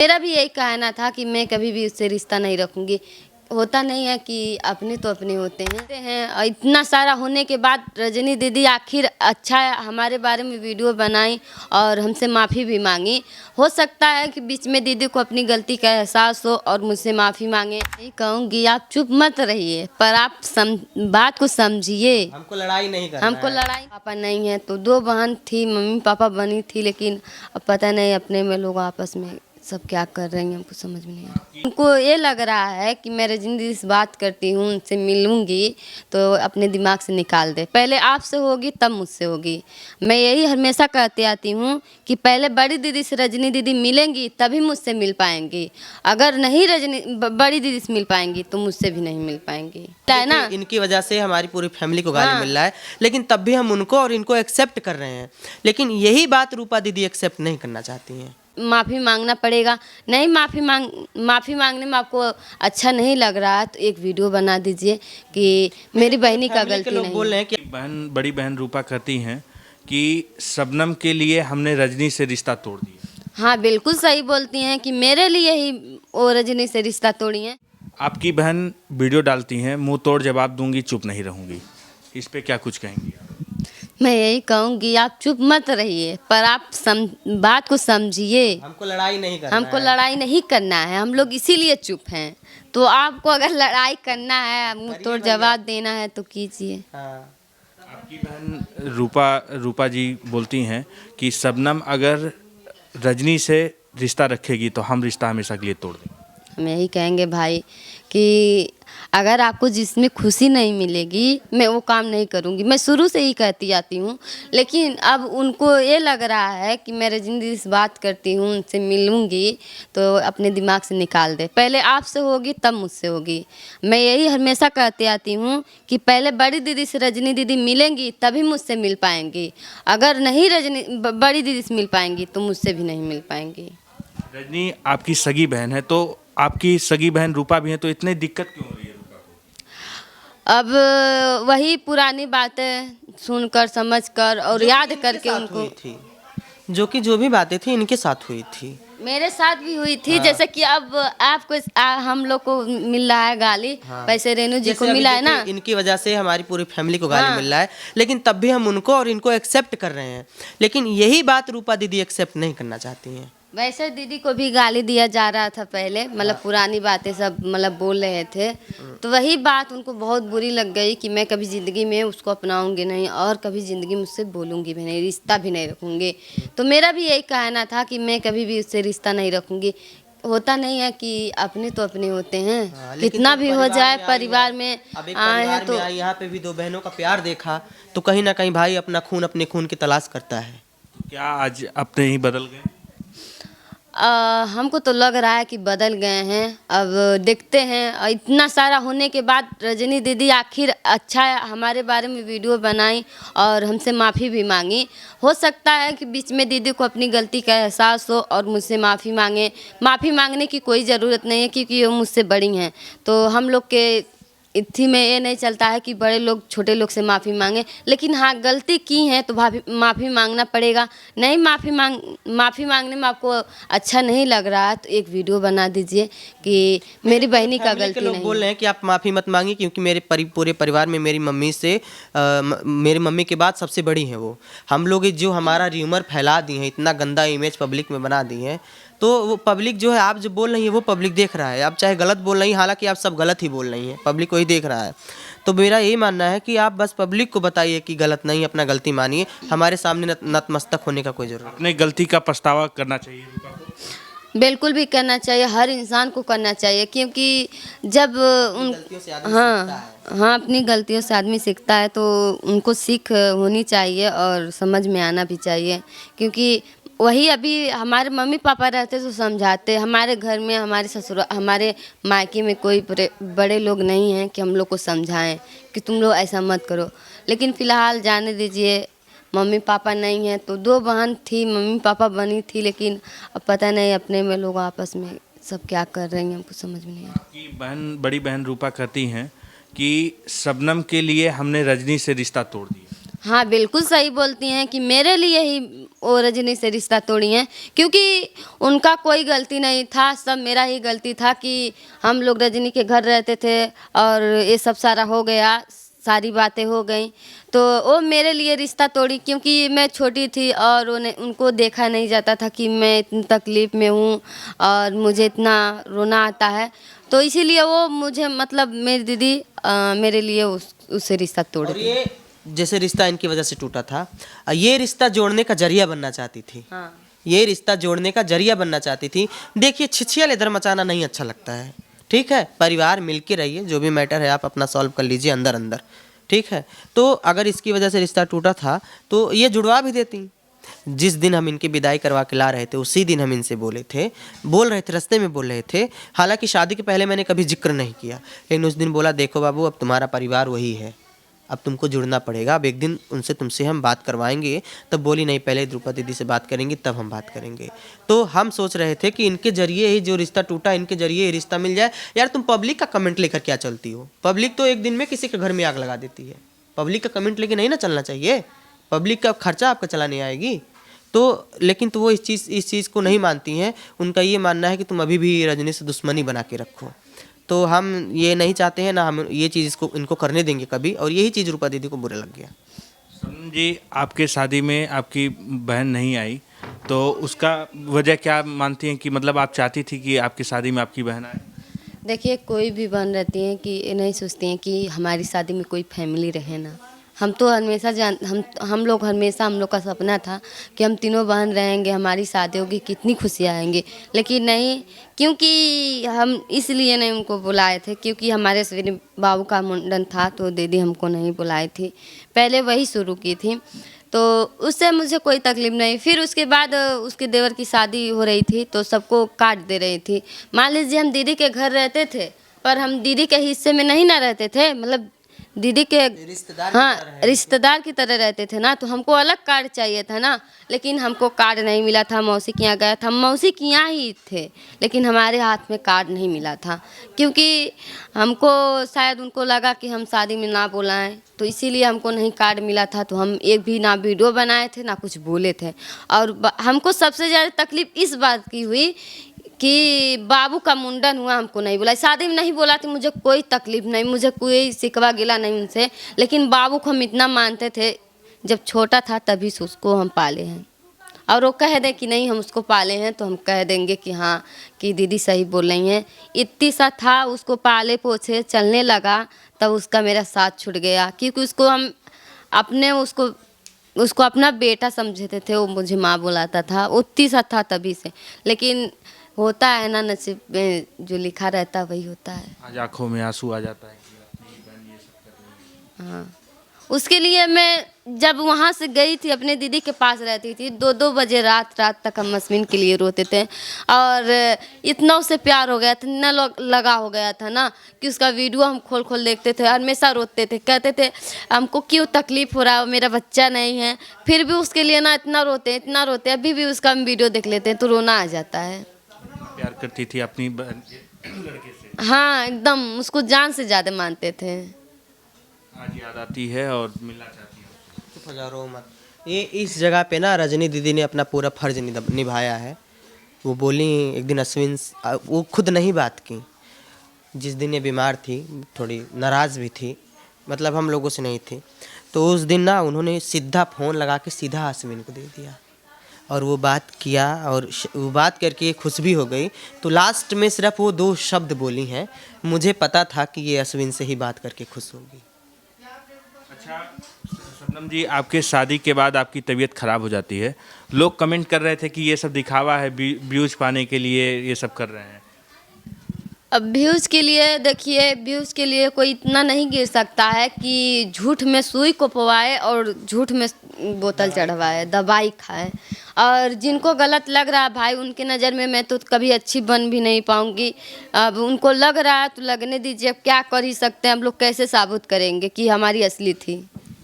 मेरा भी यही कहना था कि मैं कभी भी उससे रिश्ता नहीं रखूंगी। होता नहीं है कि अपने तो अपने होते हैं और इतना सारा होने के बाद रजनी दीदी आखिर अच्छा हमारे बारे में वीडियो बनाई और हमसे माफ़ी भी मांगी। हो सकता है कि बीच में दीदी को अपनी गलती का एहसास हो और मुझसे माफ़ी मांगे। यही कहूँगी, आप चुप मत रहिए, पर आप बात को समझिए। हमको लड़ाई नहीं करना हमको है। लड़ाई पापा नहीं है तो दो बहन थी, मम्मी पापा बनी थी, लेकिन अब पता नहीं अपने में लोग आपस में सब क्या कर रहे हैं, हमको समझ में नहीं आ रहा। उनको ये लग रहा है कि मैं रजनी से बात करती हूँ, उनसे मिलूंगी तो अपने दिमाग से निकाल दे। पहले आपसे होगी तब मुझसे होगी। मैं यही हमेशा कहती आती हूँ कि पहले बड़ी दीदी से रजनी दीदी मिलेंगी तभी मुझसे मिल पाएंगी। अगर नहीं बड़ी दीदी से मिल पाएंगी तो मुझसे भी नहीं मिल पाएंगी, है ना। इनकी वजह से हमारी पूरी फैमिली को गाली मिल रहा है, लेकिन तब भी हम उनको और इनको एक्सेप्ट कर रहे हैं। लेकिन यही बात रूपा दीदी एक्सेप्ट नहीं करना चाहती हैं। माफ़ी मांगना पड़ेगा। नहीं माफ़ी मांगने में आपको अच्छा नहीं लग रहा है तो एक वीडियो बना दीजिए कि मेरी बहनी का गलती लोग नहीं। बोल रहे हैं कि बड़ी बहन रूपा कहती हैं कि शबनम के लिए हमने रजनी से रिश्ता तोड़ दिया। हाँ बिल्कुल सही बोलती हैं कि मेरे लिए ही वो रजनी से रिश्ता तोड़ी हैं। आपकी बहन वीडियो डालती हैं, मुंह तोड़ जवाब दूंगी, चुप नहीं रहूंगी। इस पे क्या कुछ कहेंगी? मैं यही कहूँगी, आप चुप मत रहिए, पर आप बात को समझिए। हमको लड़ाई नहीं करना हमको है। लड़ाई नहीं करना है, हम लोग इसीलिए चुप हैं। तो आपको अगर लड़ाई करना है, मुंह तोड़ जवाब देना है तो कीजिए। हाँ। आपकी बहन रूपा जी बोलती हैं कि शबनम अगर रजनी से रिश्ता रखेगी तो हम रिश्ता हमेशा के लिए तोड़ देंगे। हम यही कहेंगे भाई कि अगर आपको जिसमें खुशी नहीं मिलेगी मैं वो काम नहीं करूँगी। मैं शुरू से ही कहती आती हूँ, लेकिन अब उनको ये लग रहा है कि मैं रजनी दीदी से बात करती हूँ, उनसे मिलूँगी तो अपने दिमाग से निकाल दे। पहले आपसे होगी तब मुझसे होगी। मैं यही हमेशा कहती आती हूँ कि पहले बड़ी दीदी से रजनी दीदी मिलेंगी तभी मुझसे मिल पाएंगी। अगर नहीं बड़ी दीदी से मिल पाएंगी तो मुझसे भी नहीं मिल पाएंगी। रजनी आपकी सगी बहन है, तो आपकी सगी बहन रूपा भी है, तो इतनी दिक्कत क्यों हो रही है रूपा को? अब वही पुरानी बातें सुनकर समझकर और याद करके उनको थी जो भी बातें थी इनके साथ हुई थी, मेरे साथ भी हुई थी। जैसे कि अब आपको हम लोग को मिल रहा है गाली। पैसे रेणु जी को मिला है ना। इनकी वजह से हमारी पूरी फैमिली को गाली मिल रहा है, लेकिन तब भी हम उनको और इनको एक्सेप्ट कर रहे हैं। लेकिन यही बात रूपा दीदी एक्सेप्ट नहीं करना चाहती हैं। वैसे दीदी को भी गाली दिया जा रहा था पहले, मतलब पुरानी बातें सब मतलब बोल रहे थे, तो वही बात उनको बहुत बुरी लग गई कि मैं कभी ज़िंदगी में उसको अपनाऊंगी नहीं और कभी ज़िंदगी में उससे बोलूँगी भी नहीं, रिश्ता भी नहीं रखूँगी। तो मेरा भी यही कहना था कि मैं कभी भी उससे रिश्ता नहीं रखूँगी। होता नहीं है कि अपने तो अपने होते हैं। कितना भी हो जाए परिवार में आए हैं तो यहाँ पे भी दो बहनों का प्यार देखा तो कहीं ना कहीं भाई अपना खून अपने खून की तलाश करता है। क्या आज अपने ही बदल गए? हमको तो लग रहा है कि बदल गए हैं। अब देखते हैं, इतना सारा होने के बाद रजनी दीदी आखिर अच्छा हमारे बारे में वीडियो बनाई और हमसे माफ़ी भी मांगी। हो सकता है कि बीच में दीदी को अपनी गलती का एहसास हो और मुझसे माफ़ी मांगे। माफ़ी मांगने की कोई ज़रूरत नहीं है क्योंकि वो मुझसे बड़ी हैं। तो हम लोग के इत्थी में ये नहीं चलता है कि बड़े लोग छोटे लोग से माफ़ी मांगे, लेकिन हाँ गलती की है तो माफ़ी मांगना पड़ेगा। नहीं माफ़ी मांगने में आपको अच्छा नहीं लग रहा है तो एक वीडियो बना दीजिए कि मेरी बहनी का गलती लोग नहीं। बोल रहे हैं कि आप माफ़ी मत मांगिए क्योंकि मेरे पूरे परिवार में मेरी मम्मी से मेरी मम्मी के बाद सबसे बड़ी हैं वो। हम लोग जो हमारा र्यूमर फैला दी हैं, इतना गंदा इमेज पब्लिक में बना दी हैं, तो वो पब्लिक जो है आप जो बोल रही है वो पब्लिक देख रहा है। आप चाहे गलत बोल रही हैं, हालांकि आप सब गलत ही बोल रही हैं, पब्लिक वही देख रहा है। तो मेरा यही मानना है कि आप बस पब्लिक को बताइए कि गलत नहीं, अपना गलती मानिए। हमारे सामने नतमस्तक होने का कोई जरूरत नहीं। अपने गलती का पछतावा करना चाहिए रूपा को। बिल्कुल भी करना चाहिए, हर इंसान को करना चाहिए क्योंकि जब हाँ अपनी गलतियों से आदमी सीखता है तो उनको सीख होनी चाहिए और समझ में आना भी चाहिए। क्योंकि वही अभी हमारे मम्मी पापा रहते तो समझाते, हमारे घर में हमारे ससुर हमारे मायके में कोई बड़े लोग नहीं हैं कि हम लोग को समझाएं कि तुम लोग ऐसा मत करो। लेकिन फ़िलहाल जाने दीजिए, मम्मी पापा नहीं हैं तो दो बहन थी, मम्मी पापा बनी थी, लेकिन अब पता नहीं अपने में लोग आपस में सब क्या कर रहे हैं, हमको समझ में नहीं आ रहा। बड़ी बहन रूपा कहती हैं कि शबनम के लिए हमने रजनी से रिश्ता तोड़ दिया। हाँ बिल्कुल सही बोलती हैं कि मेरे लिए ही वो रजनी से रिश्ता तोड़ी हैं, क्योंकि उनका कोई गलती नहीं था, सब मेरा ही गलती था कि हम लोग रजनी के घर रहते थे और ये सब सारा हो गया, सारी बातें हो गई तो वो मेरे लिए रिश्ता तोड़ी, क्योंकि मैं छोटी थी और उन्हें उनको देखा नहीं जाता था कि मैं इतनी तकलीफ़ में हूँ और मुझे इतना रोना आता है, तो इसीलिए वो मुझे मतलब मेरी दीदी मेरे लिए उससे रिश्ता तोड़ और दी। ये जैसे रिश्ता इनकी वजह से टूटा था, ये रिश्ता जोड़ने का जरिया बनना चाहती थी। हाँ ये रिश्ता जोड़ने का जरिया बनना चाहती थी। देखिए, छिछिया इधर मचाना नहीं अच्छा लगता है, ठीक है। परिवार मिलके रहिए, जो भी मैटर है आप अपना सॉल्व कर लीजिए अंदर अंदर, ठीक है। तो अगर इसकी वजह से रिश्ता टूटा था तो ये जुड़वा भी देती। जिस दिन हम इनकी विदाई करवा के ला रहे थे उसी दिन हम इनसे बोल रहे थे, रास्ते में बोल रहे थे। हालांकि शादी के पहले मैंने कभी जिक्र नहीं किया, लेकिन उस दिन बोला, देखो बाबू, अब तुम्हारा परिवार वही है, अब तुमको जुड़ना पड़ेगा, अब एक दिन तुमसे हम बात करवाएंगे। तब बोली, नहीं, पहले द्रुपा दीदी से बात करेंगे तब हम बात करेंगे। तो हम सोच रहे थे कि इनके जरिए ही जो रिश्ता टूटा, इनके जरिए ही रिश्ता मिल जाए। यार, तुम पब्लिक का कमेंट लेकर क्या चलती हो? पब्लिक तो एक दिन में किसी के घर में आग लगा देती है। पब्लिक का कमेंट लेके नहीं ना चलना चाहिए, पब्लिक का खर्चा आपका चलाने आएगी। तो लेकिन तो वो इस चीज़ को नहीं मानती हैं। उनका ये मानना है कि तुम अभी भी रजनी से दुश्मनी बना के रखो। तो हम ये नहीं चाहते हैं, ना हम ये चीज़ इनको करने देंगे कभी, और यही चीज़ रूपा दीदी को बुरा लग गया। सनम जी, आपके शादी में आपकी बहन नहीं आई, तो उसका वजह क्या मानती हैं कि मतलब आप चाहती थी कि आपकी शादी में आपकी बहन आए? देखिए, कोई भी बहन रहती हैं कि ये नहीं सोचती हैं कि हमारी शादी में कोई फैमिली रहे ना। हम तो हमेशा हम लोग का सपना था कि हम तीनों बहन रहेंगे, हमारी शादी होगी, कितनी खुशियाँ आएंगी, लेकिन नहीं, क्योंकि हम इसलिए नहीं उनको बुलाए थे क्योंकि हमारे सवेरे बाबू का मुंडन था, तो दीदी हमको नहीं बुलाई थी, पहले वही शुरू की थी, तो उससे मुझे कोई तकलीफ़ नहीं। फिर उसके बाद उसके देवर की शादी हो रही थी तो सबको काट दे रही थी। मान लीजिए हम दीदी के घर रहते थे, पर हम दीदी के हिस्से में नहीं ना रहते थे, मतलब दीदी के रिश्तेदार, हाँ रिश्तेदार की तरह रहते थे ना, तो हमको अलग कार्ड चाहिए था ना, लेकिन हमको कार्ड नहीं मिला था। मौसी के यहाँ गया था, मौसी के यहाँ ही थे, लेकिन हमारे हाथ में कार्ड नहीं मिला था, क्योंकि हमको शायद उनको लगा कि हम शादी में ना बुलाएं, तो इसीलिए हमको नहीं कार्ड मिला था। तो हम एक भी ना वीडियो बनाए थे ना कुछ बोले थे। और हमको सबसे ज़्यादा तकलीफ़ इस बात की हुई कि बाबू का मुंडन हुआ, हमको नहीं बुला, शादी में नहीं बोला, तो मुझे कोई तकलीफ़ नहीं, मुझे कोई शिकवा गिला नहीं उनसे, लेकिन बाबू को हम इतना मानते थे, जब छोटा था तभी से उसको हम पाले हैं। और वो कह दें कि नहीं हम उसको पाले हैं, तो हम कह देंगे कि हाँ कि दीदी सही बोल रही हैं। इतनी सा था, उसको पाले पोछे चलने लगा, तब उसका मेरा साथ छूट गया, क्योंकि उसको हम अपने उसको अपना बेटा समझते थे, वो मुझे माँ बुलाता था, उतनी सा था तभी से। लेकिन होता है ना, नसीब में जो लिखा रहता है वही होता है। आज आंखों में आंसू आ जाता है कि अपनी बहन ये सब कर रही है। हाँ, उसके लिए मैं जब वहाँ से गई थी, अपने दीदी के पास रहती थी, 2-2 बजे रात तक हम मस्मिन के लिए रोते थे, और इतना उससे प्यार हो गया था, इतना लगा हो गया था ना कि उसका वीडियो हम खोल देखते थे, हमेशा रोते थे, कहते थे हमको क्यों तकलीफ़ हो रहा है, मेरा बच्चा नहीं है, फिर भी उसके लिए ना इतना रोते, अभी भी उसका हम वीडियो देख लेते हैं तो रोना आ जाता है। प्यार करती थी अपनी बहन लड़के से। हाँ, एकदम उसको जान से ज़्यादा मानते थे। आज याद आती है और मिलना चाहती है। चुप हो जाओ, रो मत। ये इस जगह पे ना रजनी दीदी ने अपना पूरा फर्ज निभाया है। वो बोली एक दिन अश्विन वो खुद नहीं बात की, जिस दिन ये बीमार थी, थोड़ी नाराज़ भी थी, मतलब हम लोगों से नहीं थी, तो उस दिन ना उन्होंने सीधा फ़ोन लगा के सीधा अश्विन को दे दिया, और वो बात किया, और वो बात करके खुश भी हो गई। तो लास्ट में सिर्फ वो 2 शब्द बोली हैं, मुझे पता था कि ये अश्विन से ही बात करके खुश होगी। अच्छा शबनम जी, आपके शादी के बाद आपकी तबीयत ख़राब हो जाती है, लोग कमेंट कर रहे थे कि ये सब दिखावा है, व्यूज पाने के लिए ये सब कर रहे हैं। अब व्यूज़ के लिए, देखिए व्यूज़ के लिए कोई इतना नहीं गिर सकता है कि झूठ में सुई को पवाए और झूठ में बोतल चढ़वाए, दवाई खाए। और जिनको गलत लग रहा है भाई, उनके नज़र में मैं तो कभी अच्छी बन भी नहीं पाऊँगी। अब उनको लग रहा है तो लगने दीजिए, अब क्या कर ही सकते हैं, हम लोग कैसे साबित करेंगे कि हमारी असली थी।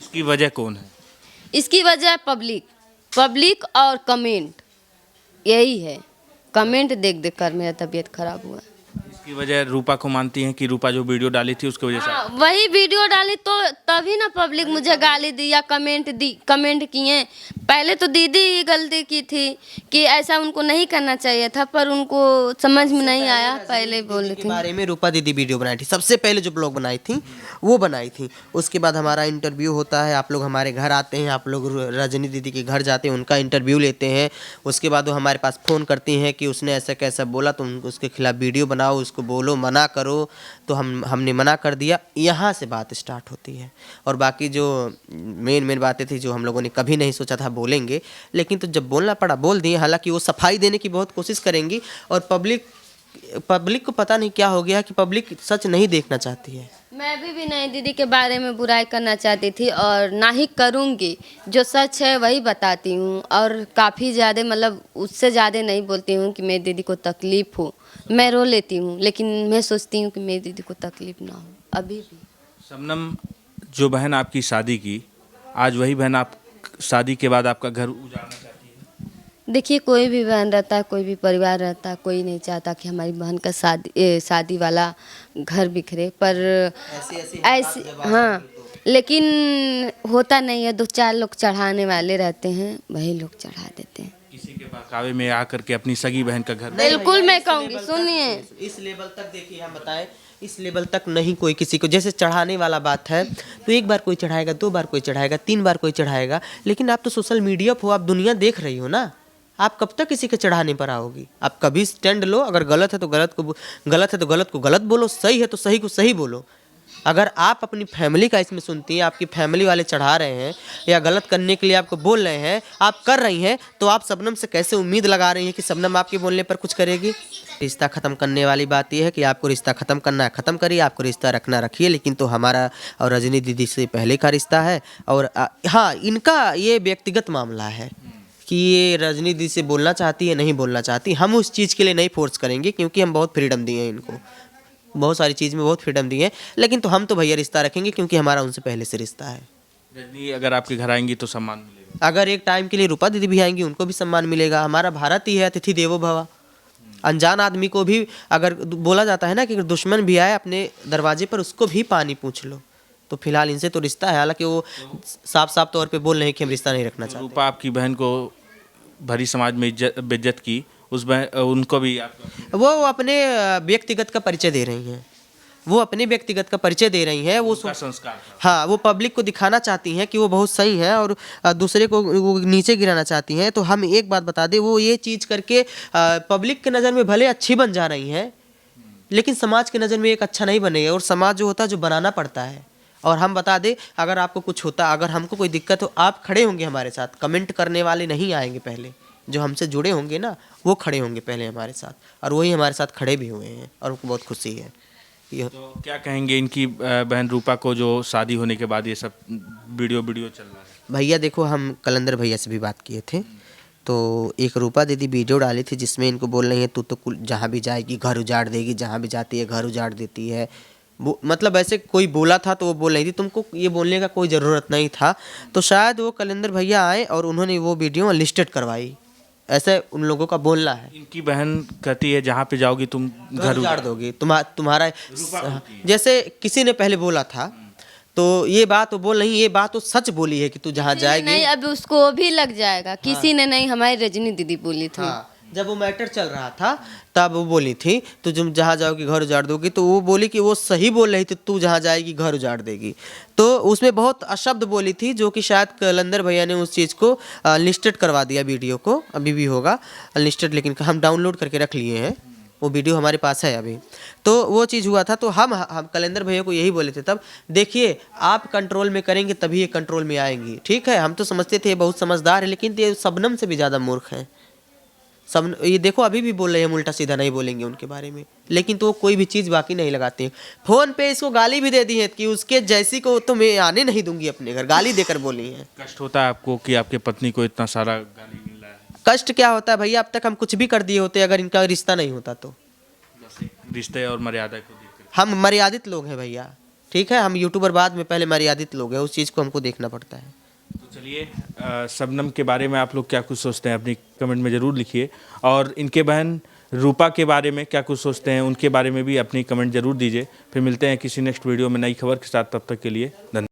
इसकी वजह कौन है? इसकी वजह पब्लिक और कमेंट, यही है। कमेंट देख कर मेरा तबीयत खराब हुआ। की वजह रूपा को मानती हैं कि रूपा जो वीडियो डाली थी उसकी वजह से हाँ, वही वीडियो डाली तो तभी ना पब्लिक मुझे गाली दी या कमेंट किए। पहले तो दीदी ही गलती की थी कि ऐसा उनको नहीं करना चाहिए था, पर उनको समझ में नहीं आया, पहले बोली के थी। बारे में रूपा दीदी वीडियो बनाई थी, सबसे पहले जो ब्लॉग बनाई थी वो बनाई थी। उसके बाद हमारा इंटरव्यू होता है, आप लोग हमारे घर आते हैं, आप लोग रजनी दीदी के घर जाते हैं, उनका इंटरव्यू लेते हैं। उसके बाद वो हमारे पास फ़ोन करती हैं कि उसने ऐसा कैसा बोला, तो उसके खिलाफ वीडियो बनाओ, उसको बोलो, मना करो। तो हमने मना कर दिया। यहाँ से बात स्टार्ट होती है। और बाकी जो मेन बातें थी जो हम लोगों ने कभी नहीं सोचा था बोलेंगे, लेकिन तो जब बोलना पड़ा बोल दिए। हालांकि वो सफाई देने की बहुत कोशिश करेंगी और पब्लिक को पता नहीं क्या हो गया कि पब्लिक सच नहीं देखना चाहती है। मैं भी नहीं दीदी के बारे में बुराई करना चाहती थी और ना ही करूँगी। जो सच है वही बताती हूँ और काफ़ी ज़्यादा मतलब उससे ज़्यादा नहीं बोलती हूँ कि मेरी दीदी को तकलीफ़ हो। मैं रो लेती हूँ, लेकिन मैं सोचती हूँ कि मेरी दीदी को तकलीफ़ ना हो अभी भी। शबनम, जो बहन आपकी शादी की, आज वही बहन आप शादी के बाद आपका घर उजाड़ना चाहती है? देखिए, कोई भी बहन रहता है, कोई भी परिवार रहता है, कोई नहीं चाहता कि हमारी बहन का शादी वाला घर बिखरे, पर ऐसी हाँ, लेकिन होता नहीं है। 2-4 लोग चढ़ाने वाले रहते हैं, वही लोग चढ़ा देते हैं। किसी के बहकावे में आकर के अपनी सगी बहन का घर बिल्कुल मैं कहूँगी, सुनिए। इस लेवल तक देखिए, हम बताएं, इस लेवल तक नहीं कोई किसी को, जैसे चढ़ाने वाला बात है तो एक बार कोई चढ़ाएगा, 2 बार कोई चढ़ाएगा, 3 बार कोई चढ़ाएगा, लेकिन आप तो सोशल मीडिया पर हो, आप दुनिया देख रही हो ना। आप कब तक किसी के चढ़ाने पर आओगी? आप कभी स्टैंड लो। अगर गलत है तो गलत को गलत बोलो, सही है तो सही को सही बोलो। अगर आप अपनी फैमिली का इसमें सुनती हैं, आपकी फैमिली वाले चढ़ा रहे हैं या गलत करने के लिए आपको बोल रहे हैं, आप कर रही हैं, तो आप शबनम से कैसे उम्मीद लगा रही हैं कि शबनम आपके बोलने पर कुछ करेगी? रिश्ता ख़त्म करने वाली बात यह है कि आपको रिश्ता ख़त्म करना है, ख़त्म करिए। आपको रिश्ता रखना रखिए, लेकिन तो हमारा और रजनी दीदी से पहले का रिश्ता है। और हाँ, इनका ये व्यक्तिगत मामला है कि ये रजनी दीदी से बोलना चाहती है, नहीं बोलना चाहती। हम उस चीज़ के लिए नहीं फोर्स करेंगे, क्योंकि हम बहुत फ्रीडम दिए हैं इनको, बहुत सारी चीज़ में बहुत फ्रीडम दी है। लेकिन तो हम तो भैया रिश्ता रखेंगे, क्योंकि हमारा उनसे पहले से रिश्ता है। रजनी अगर आपके घर आएंगी तो सम्मान मिलेगा। अगर एक टाइम के लिए रूपा दीदी भी आएंगी, उनको भी सम्मान मिलेगा। हमारा भारत ही है अतिथि देवो भव। अनजान आदमी को भी अगर बोला जाता है ना कि अगर दुश्मन भी आए अपने दरवाजे पर, उसको भी पानी पूछ लो। तो फिलहाल इनसे तो रिश्ता है, हालांकि वो साफ तौर पे बोल रहे हैं कि हम रिश्ता नहीं रखना चाहते। रूपा आपकी बहन को भरी समाज में बेइज्जत की, उस बहन उनको भी वो अपने व्यक्तिगत का परिचय दे रही हैं। वो अपने व्यक्तिगत का परिचय दे रही हैं। वो संस्कार था। हाँ, वो पब्लिक को दिखाना चाहती हैं कि वो बहुत सही हैं और दूसरे को वो नीचे गिराना चाहती हैं। तो हम एक बात बता दें, वो ये चीज़ करके पब्लिक के नज़र में भले अच्छी बन जा रही हैं, लेकिन समाज के नज़र में एक अच्छा नहीं बनेगा। और समाज जो होता है, जो बनाना पड़ता है। और हम बता दें, अगर आपको कुछ होता, अगर हमको कोई दिक्कत हो, आप खड़े होंगे हमारे साथ। कमेंट करने वाले नहीं आएंगे, पहले जो हमसे जुड़े होंगे ना, वो खड़े होंगे पहले हमारे साथ, और वही हमारे साथ खड़े भी हुए हैं और उनको बहुत खुशी है। तो क्या कहेंगे इनकी बहन रूपा को, जो शादी होने के बाद ये सब वीडियो चल रहा है? भैया देखो, हम कलंदर भैया से भी बात किए थे, तो एक रूपा दीदी वीडियो डाली थी जिसमें इनको बोल रही है, तू तो जहाँ भी जाएगी घर उजाड़ देगी, जहाँ भी जाती है घर उजाड़ देती है। मतलब ऐसे कोई बोला था तो वो बोल रही थी, तुमको ये बोलने का कोई ज़रूरत नहीं था। तो शायद वो कलंदर भैया आए और उन्होंने वो वीडियो अनलिस्टेड करवाई, ऐसे उन लोगों का बोलना है। इनकी बहन कहती है जहाँ पे जाओगी तुम घर उजाड़ दोगी, तुम्हारा जैसे किसी ने पहले बोला था, तो ये बात वो बोल रही, ये बात तो सच बोली है कि तू जहाँ जाएगी नहीं, अब उसको भी लग जाएगा। किसी ने नहीं, हमारी रजनी दीदी बोली थी। हाँ, जब वो मैटर चल रहा था तब वो बोली थी, तो तुम जहाँ जाओगी घर उजाड़ दोगी। तो वो बोली कि वो सही बोल रही थी, तू जहाँ जाएगी घर उजाड़ देगी। तो उसमें बहुत अशब्द बोली थी, जो कि शायद कलंदर भैया ने उस चीज़ को अनलिस्टेड करवा दिया। वीडियो को अभी भी होगा अनलिस्टेड, लेकिन हम डाउनलोड करके रख लिए हैं, वो वीडियो हमारे पास है अभी। तो वो चीज़ हुआ था, तो हम कलंदर भैया को यही बोले थे तब, देखिए आप कंट्रोल में करेंगे तभी ये कंट्रोल में आएंगी। ठीक है, हम तो समझते थे बहुत समझदार है, लेकिन ये शबनम से भी ज़्यादा मूर्ख हैं। सब ये देखो, अभी भी बोल रहे हैं, उल्टा सीधा नहीं बोलेंगे उनके बारे में, लेकिन तो कोई भी चीज़ बाकी नहीं लगाते हैं। फ़ोन पे इसको गाली भी दे दी है कि उसके जैसी को तो मैं आने नहीं दूंगी अपने घर, गाली देकर बोली हैं। कष्ट होता है आपको कि आपके पत्नी को इतना सारा गाली मिल रहा है? कष्ट क्या होता है भैया, अब तक हम कुछ भी कर दिए होते अगर इनका रिश्ता नहीं होता तो। रिश्ते और मर्यादा को देखकर हम मर्यादित लोग हैं भैया, ठीक है, हम यूट्यूबर बाद में पहले मर्यादित लोग हैं, उस चीज़ को हमको देखना पड़ता है। तो चलिए, शबनम के बारे में आप लोग क्या कुछ सोचते हैं अपनी कमेंट में ज़रूर लिखिए। और इनके बहन रूपा के बारे में क्या कुछ सोचते हैं, उनके बारे में भी अपनी कमेंट जरूर दीजिए। फिर मिलते हैं किसी नेक्स्ट वीडियो में नई खबर के साथ, तब तक के लिए धन्यवाद।